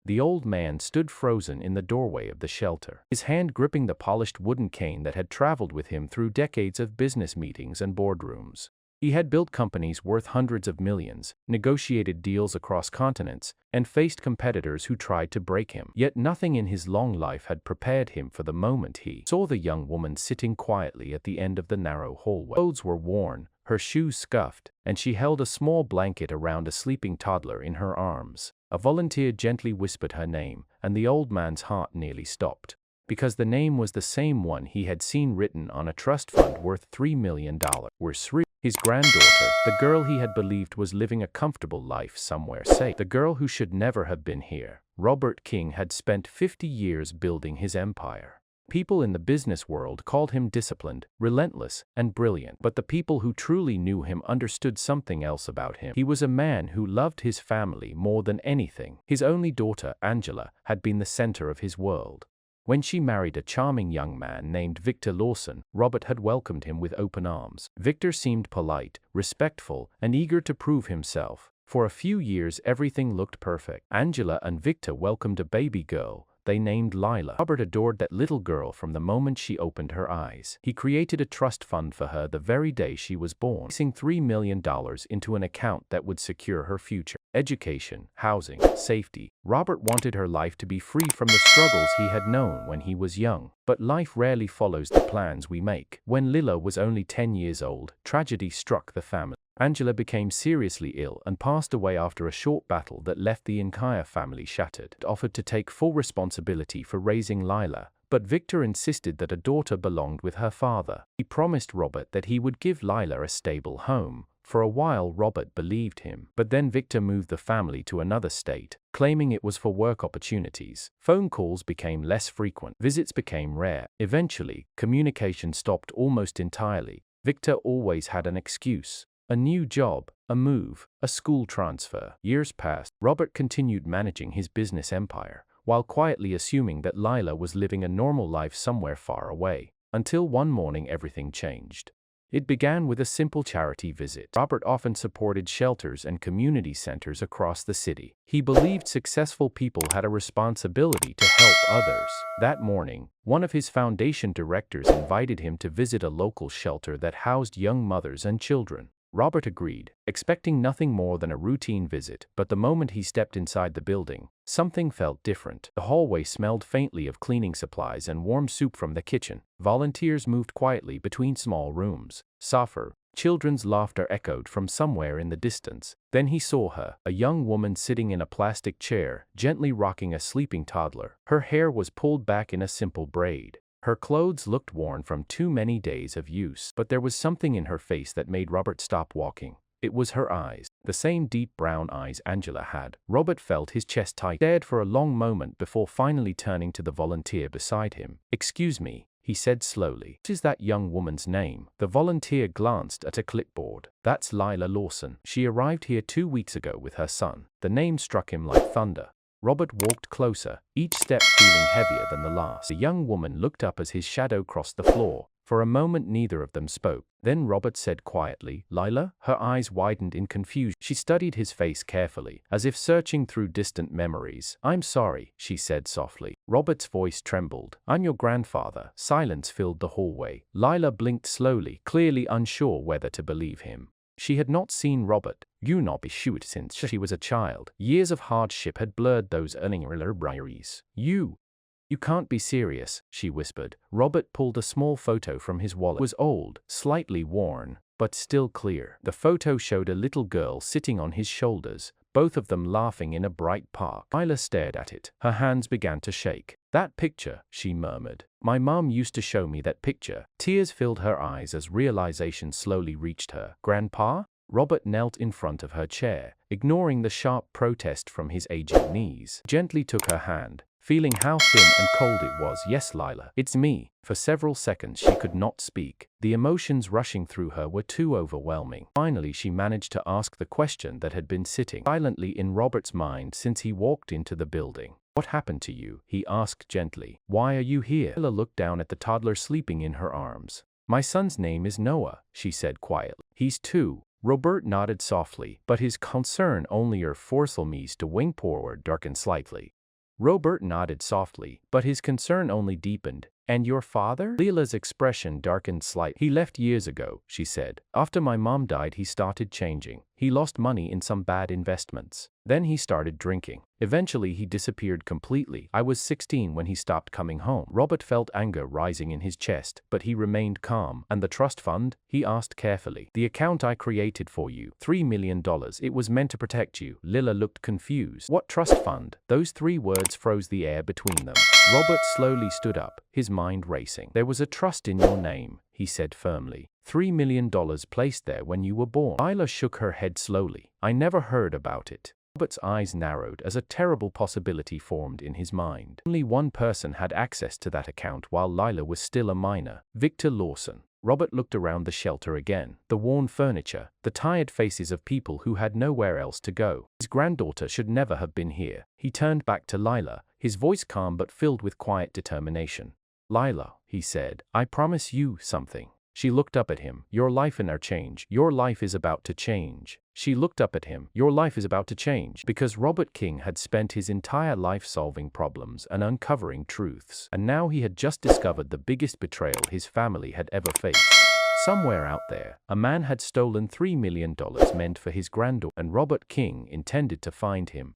The old man stood frozen in the doorway of the shelter, his hand gripping the polished wooden cane that had traveled with him through decades of business meetings and boardrooms. He had built companies worth hundreds of millions, negotiated deals across continents, and faced competitors who tried to break him. Yet nothing in his long life had prepared him for the moment he saw the young woman sitting quietly at the end of the narrow hallway. Her clothes were worn, her shoes scuffed, and she held a small blanket around a sleeping toddler in her arms. A volunteer gently whispered her name, and the old man's heart nearly stopped. Because the name was the same one he had seen written on a trust fund worth $3 million. Were Sri, his granddaughter, the girl he had believed was living a comfortable life somewhere safe, the girl who should never have been here. Robert King had spent 50 years building his empire. People in the business world called him disciplined, relentless, and brilliant. But the people who truly knew him understood something else about him. He was a man who loved his family more than anything. His only daughter, Angela, had been the center of his world. When she married a charming young man named Victor Lawson, Robert had welcomed him with open arms. Victor seemed polite, respectful, and eager to prove himself. For a few years everything looked perfect. Angela and Victor welcomed a baby girl they named Lila. Robert adored that little girl from the moment she opened her eyes. He created a trust fund for her the very day she was born, placing $3 million into an account that would secure her future. Education, housing, safety. Robert wanted her life to be free from the struggles he had known when he was young. But life rarely follows the plans we make. When Lila was only 10 years old, tragedy struck the family. Angela became seriously ill and passed away after a short battle that left the entire family shattered. He offered to take full responsibility for raising Lila, but Victor insisted that a daughter belonged with her father. He promised Robert that he would give Lila a stable home. For a while Robert believed him, but then Victor moved the family to another state, claiming it was for work opportunities. Phone calls became less frequent, visits became rare. Eventually, communication stopped almost entirely. Victor always had an excuse. A new job, a move, a school transfer. Years passed. Robert continued managing his business empire, while quietly assuming that Lila was living a normal life somewhere far away. Until one morning everything changed. It began with a simple charity visit. Robert often supported shelters and community centers across the city. He believed successful people had a responsibility to help others. That morning, one of his foundation directors invited him to visit a local shelter that housed young mothers and children. Robert agreed, expecting nothing more than a routine visit, but the moment he stepped inside the building, something felt different. The hallway smelled faintly of cleaning supplies and warm soup from the kitchen. Volunteers moved quietly between small rooms. Softer, children's laughter echoed from somewhere in the distance. Then he saw her, a young woman sitting in a plastic chair, gently rocking a sleeping toddler. Her hair was pulled back in a simple braid. Her clothes looked worn from too many days of use, but there was something in her face that made Robert stop walking. It was her eyes, the same deep brown eyes Angela had. Robert felt his chest tighten, stared for a long moment before finally turning to the volunteer beside him. "Excuse me," he said slowly. "What is that young woman's name?" The volunteer glanced at a clipboard. "That's Lila Lawson. She arrived here 2 weeks ago with her son." The name struck him like thunder. Robert walked closer, each step feeling heavier than the last. The young woman looked up as his shadow crossed the floor. For a moment neither of them spoke. Then Robert said quietly, "Lila?" Her eyes widened in confusion. She studied his face carefully, as if searching through distant memories. "I'm sorry," she said softly. Robert's voice trembled. "I'm your grandfather." Silence filled the hallway. Lila blinked slowly, clearly unsure whether to believe him. She had not seen Robert, not be shoot since she was a child. Years of hardship had blurred those earning memories. You can't be serious," she whispered. Robert pulled a small photo from his wallet. It was old, slightly worn, but still clear. The photo showed a little girl sitting on his shoulders, both of them laughing in a bright park. Lila stared at it. Her hands began to shake. "That picture," she murmured. "My mom used to show me that picture." Tears filled her eyes as realization slowly reached her. "Grandpa?" Robert knelt in front of her chair, ignoring the sharp protest from his aging knees. Gently took her hand, feeling how thin and cold it was. "Yes, Lila, it's me." For several seconds she could not speak. The emotions rushing through her were too overwhelming. Finally she managed to ask the question that had been sitting silently in Robert's mind since he walked into the building. "What happened to you?" he asked gently. "Why are you here?" Lila looked down at the toddler sleeping in her arms. "My son's name is Noah," she said quietly. "He's 2. Robert nodded softly, but his concern only forced me to wing forward darkened slightly. Robert nodded softly, but his concern only deepened. And your father? Leila's expression darkened slightly. He left years ago, she said. After my mom died, he started changing. He lost money in some bad investments. Then he started drinking. Eventually, he disappeared completely. I was 16 when he stopped coming home. Robert felt anger rising in his chest, but he remained calm. And the trust fund? He asked carefully. The account I created for you. $3 million. It was meant to protect you. Leila looked confused. What trust fund? Those 3 words froze the air between them. Robert slowly stood up, his mind racing. There was a trust in your name, he said firmly. $3 million placed there when you were born. Leila shook her head slowly. I never heard about it. Robert's eyes narrowed as a terrible possibility formed in his mind. Only one person had access to that account while Leila was still a minor, Victor Lawson. Robert looked around the shelter again. The worn furniture, the tired faces of people who had nowhere else to go. His granddaughter should never have been here. He turned back to Leila, his voice calm but filled with quiet determination. Leila, he said, I promise you something. She looked up at him. Your life and our change. Your life is about to change. She looked up at him. Your life is about to change. Because Robert King had spent his entire life solving problems and uncovering truths. And now he had just discovered the biggest betrayal his family had ever faced. Somewhere out there, a man had stolen $3 million meant for his granddaughter, and Robert King intended to find him,